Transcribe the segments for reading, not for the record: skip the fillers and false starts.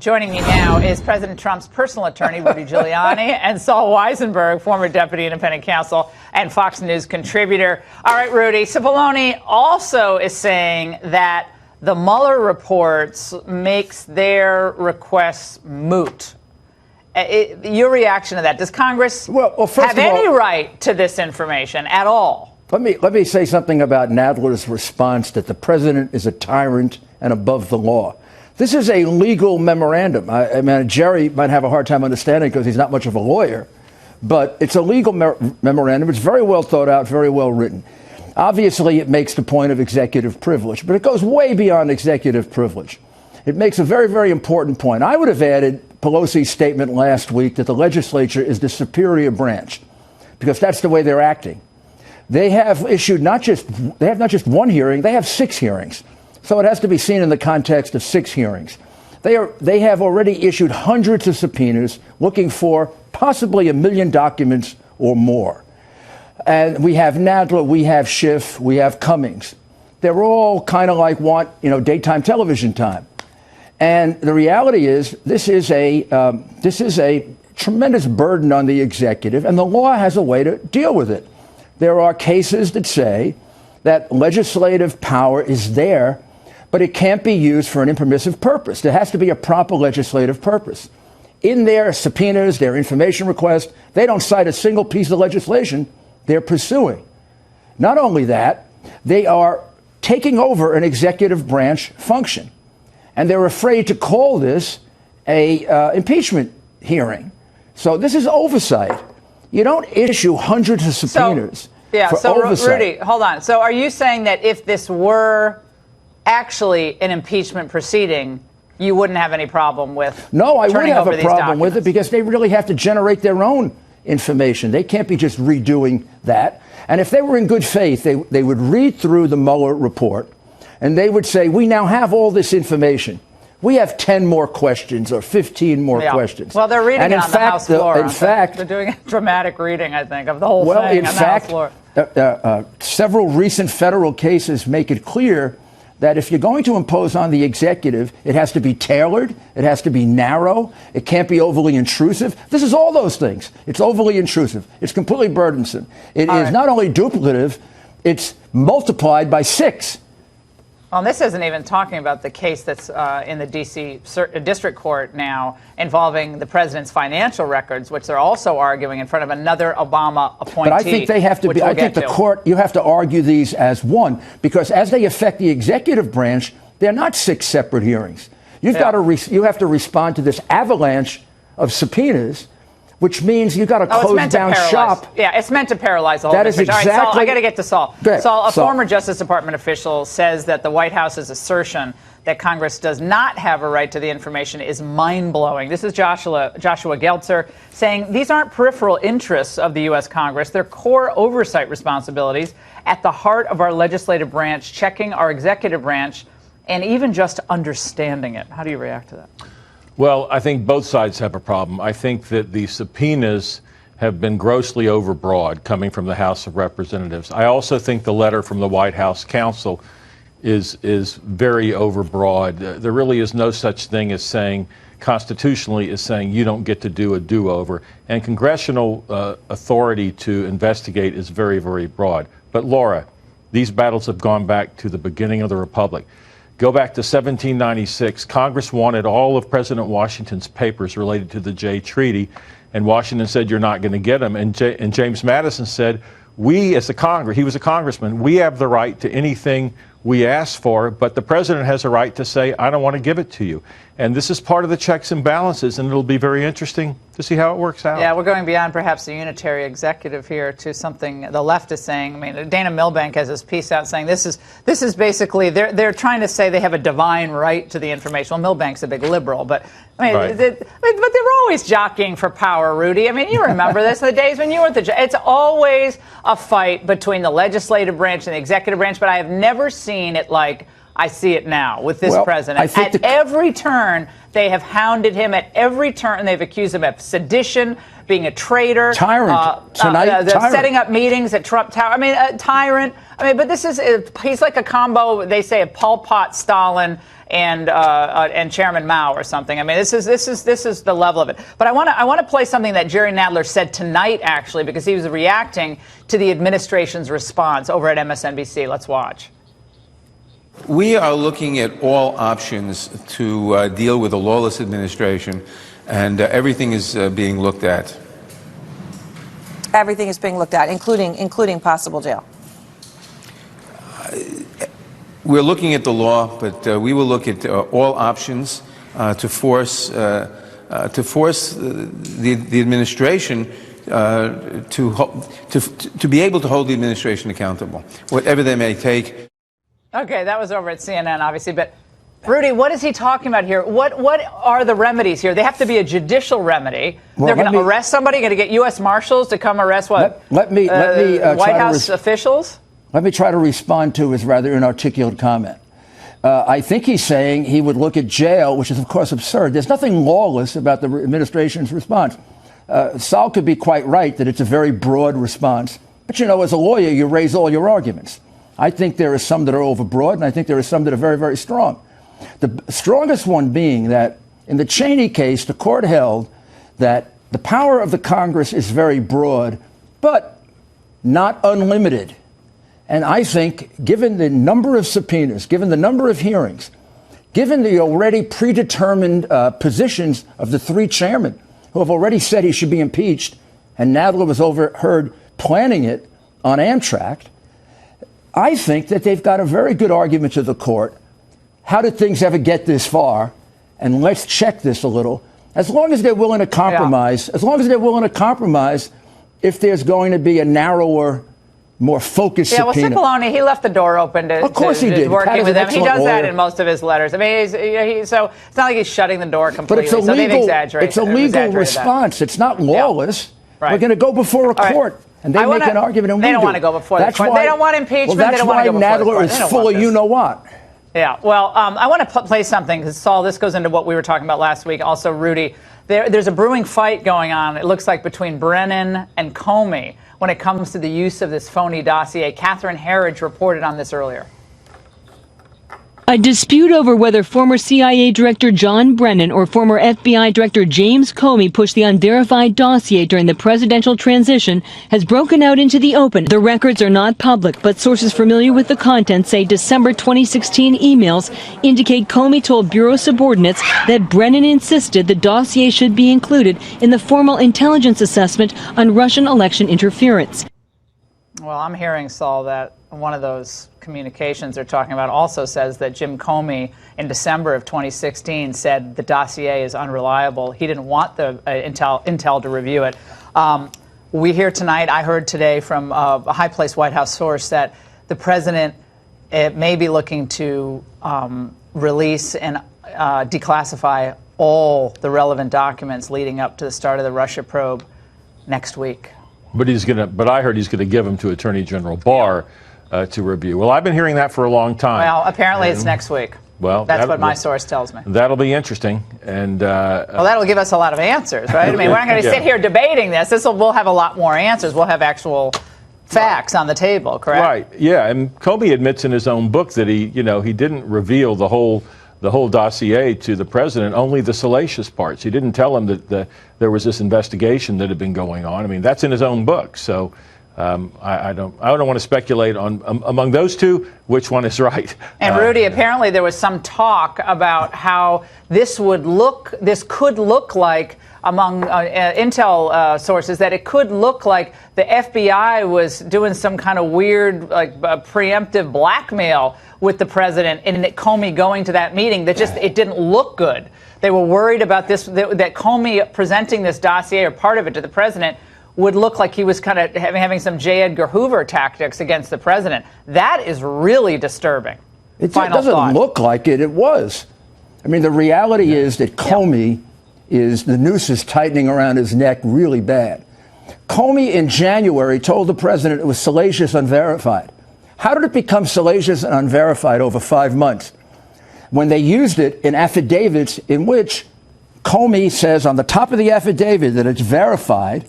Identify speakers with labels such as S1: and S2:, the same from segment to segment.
S1: Joining me now is President Trump's personal attorney, Rudy Giuliani, and Saul Weisenberg, former deputy independent counsel and Fox News contributor. All right, Rudy. Cipollone also is saying that the Mueller reports makes their requests moot. Your reaction to that? Does Congress have any right to this information at all?
S2: Let me say something about Nadler's response that the president is a tyrant and above the law. This is a legal memorandum. I mean, Jerry might have a hard time understanding because he's not much of a lawyer, but it's a legal memorandum. It's very well thought out, very well written. Obviously, it makes the point of executive privilege, but it goes way beyond executive privilege. It makes a very, very important point. I would have added Pelosi's statement last week that the legislature is the superior branch, because that's the way they're acting. They have issued not just one hearing, they have 6 hearings. So it has to be seen in the context of 6 hearings. They have already issued hundreds of subpoenas looking for possibly 1 million documents or more. And we have Nadler, we have Schiff, we have Cummings. They're all kind of like daytime television time. And the reality is this is a tremendous burden on the executive, and the law has a way to deal with it. There are cases that say that legislative power is there, but it can't be used for an impermissive purpose. There has to be a proper legislative purpose. In their subpoenas, their information requests, they don't cite a single piece of legislation they're pursuing. Not only that, they are taking over an executive branch function, and they're afraid to call this a impeachment hearing. So this is oversight. You don't issue hundreds of subpoenas.
S1: Rudy, hold on. So are you saying that if this were actually an impeachment proceeding, you wouldn't have any problem with
S2: No, I would have a problem
S1: documents?
S2: with it because they really have to generate their own information. They can't be just redoing that. And if they were in good faith, they would read through the Mueller report and they would say, we now have all this information. We have 10 more questions or 15 more questions.
S1: Well, they're reading it on the House floor.
S2: In fact,
S1: they're doing a dramatic reading, I think, of the whole thing on the House floor.
S2: Several recent federal cases make it clear that if you're going to impose on the executive, it has to be tailored, it has to be narrow, it can't be overly intrusive. This is all those things. It's overly intrusive. It's completely burdensome. It is not only duplicative, it's multiplied by 6.
S1: Well, this isn't even talking about the case that's in the D.C. District Court now involving the president's financial records, which they're also arguing in front of another Obama appointee.
S2: But I think they have to be. I think the court, you have to argue these as one, because as they affect the executive branch, they're not 6 separate hearings. You have to respond to this avalanche of subpoenas, which means you've got to close down shop.
S1: Yeah, it's meant to paralyze the whole
S2: That is exactly.
S1: All right, Saul, I got to get to Saul. Saul, a
S2: Saul.
S1: former Justice Department official says that the White House's assertion that Congress does not have a right to the information is mind-blowing. This is Joshua Geltzer saying these aren't peripheral interests of the U.S. Congress. They're core oversight responsibilities at the heart of our legislative branch, checking our executive branch, and even just understanding it. How do you react to that?
S3: Well, I think both sides have a problem. I think that the subpoenas have been grossly overbroad coming from the House of Representatives. I also think the letter from the White House counsel is very overbroad. There really is no such thing as saying, constitutionally, as saying you don't get to do a do-over. And congressional authority to investigate is very, very broad. But Laura, these battles have gone back to the beginning of the Republic. Go back to 1796. Congress wanted all of President Washington's papers related to the Jay Treaty, and Washington said, you're not going to get them. And James Madison said, we as the Congress, he was a congressman, we have the right to anything we ask for, but the president has a right to say, I don't want to give it to you. And this is part of the checks and balances, and it'll be very interesting to see how it works out.
S1: Yeah, we're going beyond perhaps the unitary executive here to something the left is saying. I mean, Dana Milbank has this piece out saying this is basically, they're trying to say they have a divine right to the information. Well, Milbank's a big liberal, but I mean, but they're always jockeying for power, Rudy. I mean, you remember this, the days when you were at it's always a fight between the legislative branch and the executive branch, but I have never seen it like I see it now with this president. At every turn, they have hounded him. At every turn, they've accused him of sedition, being a traitor,
S2: tyrant,
S1: tyrant. Setting up meetings at Trump Tower. I mean, a tyrant. I mean, but he's like a combo, they say, of Pol Pot, Stalin, and Chairman Mao or something. I mean, this is the level of it. But I want to play something that Jerry Nadler said tonight, actually, because he was reacting to the administration's response over at MSNBC. Let's watch.
S4: We are looking at all options to deal with a lawless administration, and everything is being looked at.
S5: Everything is being looked at, including possible jail.
S4: We're looking at the law, but we will look at all options to force the administration to be able to hold the administration accountable, whatever they may take.
S1: Okay, that was over at CNN, obviously, but Rudy, what is he talking about here? What are the remedies here? They have to be a judicial remedy.
S2: Well,
S1: they're going to arrest somebody, going to get U.S. Marshals to come arrest what?
S2: Let me
S1: White House officials?
S2: Let me try to respond to his rather inarticulate comment. I think he's saying he would look at jail, which is, of course, absurd. There's nothing lawless about the administration's response. Saul could be quite right that it's a very broad response. But, as a lawyer, you raise all your arguments. I think there are some that are overbroad, and I think there are some that are very, very strong. The strongest one being that in the Cheney case, the court held that the power of the Congress is very broad, but not unlimited. And I think, given the number of subpoenas, given the number of hearings, given the already predetermined positions of the three chairmen who have already said he should be impeached, and Nadler was overheard planning it on Amtrak, I think that they've got a very good argument to the court. How did things ever get this far? And let's check this a little. As long as they're willing to compromise, if there's going to be a narrower, more focused subpoena.
S1: Yeah, well, Cipollone, he left the door open to,
S2: of course he did.
S1: Working with them. He does that
S2: lawyer.
S1: In most of his letters. I mean, so it's not like he's shutting the door completely.
S2: But it's a legal,
S1: it's
S2: a legal response. It's not lawless.
S1: Yeah. Right.
S2: We're going to go before a court. And they make an argument, and
S1: they
S2: we
S1: don't want to go before the court. They don't want impeachment. They don't want to go before the court.
S2: That's why Nadler is full of you-know-what.
S1: Yeah, well, I want to play something, because, Saul, this goes into what we were talking about last week. Also, Rudy, there's a brewing fight going on, it looks like, between Brennan and Comey when it comes to the use of this phony dossier. Catherine Herridge reported on this earlier.
S6: A dispute over whether former CIA Director John Brennan or former FBI Director James Comey pushed the unverified dossier during the presidential transition has broken out into the open. The records are not public, but sources familiar with the content say December 2016 emails indicate Comey told Bureau subordinates that Brennan insisted the dossier should be included in the formal intelligence assessment on Russian election interference.
S1: Well, I'm hearing, Saul, that one of those communications they're talking about also says that Jim Comey, in December of 2016, said the dossier is unreliable. He didn't want the intel to review it. We hear tonight, I heard today from a high-placed White House source that the president may be looking to release and declassify all the relevant documents leading up to the start of the Russia probe next week.
S3: But I heard he's going to give them to Attorney General Barr to review. Well, I've been hearing that for a long time.
S1: Well, apparently it's next week.
S3: Well,
S1: that's what my source tells me.
S3: That'll be interesting, and
S1: well, that'll give us a lot of answers, right? I mean, we're not going to sit here debating this. We'll have a lot more answers. We'll have actual facts on the table, correct?
S3: Right. Yeah, and Comey admits in his own book that he didn't reveal the whole dossier to the president, only the salacious parts. He didn't tell him that there was this investigation that had been going on. I mean, that's in his own book. So I don't want to speculate on among those two which one is right.
S1: And Rudy, apparently there was some talk about how this could look like, among intel sources, that it could look like the FBI was doing some kind of weird, preemptive blackmail with the president, and that Comey going to that meeting, that just it didn't look good. They were worried about this, that Comey presenting this dossier or part of it to the president would look like he was kind of having some J. Edgar Hoover tactics against the president. That is really disturbing.
S2: It doesn't look like it. It was. I mean, the reality is that Comey the noose is tightening around his neck really bad. Comey in January told the president it was salacious, unverified. How did it become salacious and unverified over 5 months? When they used it in affidavits in which Comey says on the top of the affidavit that it's verified.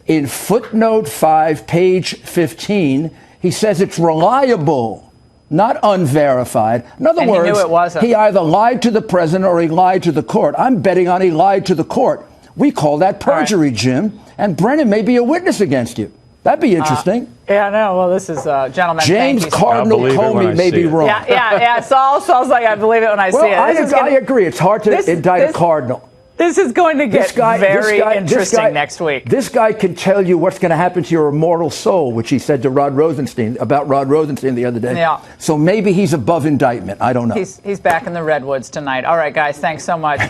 S2: In footnote 5, page 15, he says it's reliable. not unverified. In other
S1: And he
S2: words,
S1: knew it wasn't.
S2: he either lied to the president or he lied to the court. I'm betting on he lied to the court. We call that perjury, Jim. And Brennan may be a witness against you. That'd be interesting.
S1: Yeah, no. Well, this is gentlemen.
S2: James
S1: thank you.
S2: Cardinal
S3: I'll believe it when I
S2: Comey may
S3: see
S2: be
S3: it.
S2: wrong.
S1: Yeah. Saul sounds like I believe it when I see it.
S2: I agree. It's hard to indict a cardinal.
S1: This is going to get very interesting next week.
S2: This guy can tell you what's going to happen to your immortal soul, which he said to Rod Rosenstein the other day.
S1: Yeah.
S2: So maybe he's above indictment. I don't know.
S1: He's back in the redwoods tonight. All right, guys. Thanks so much.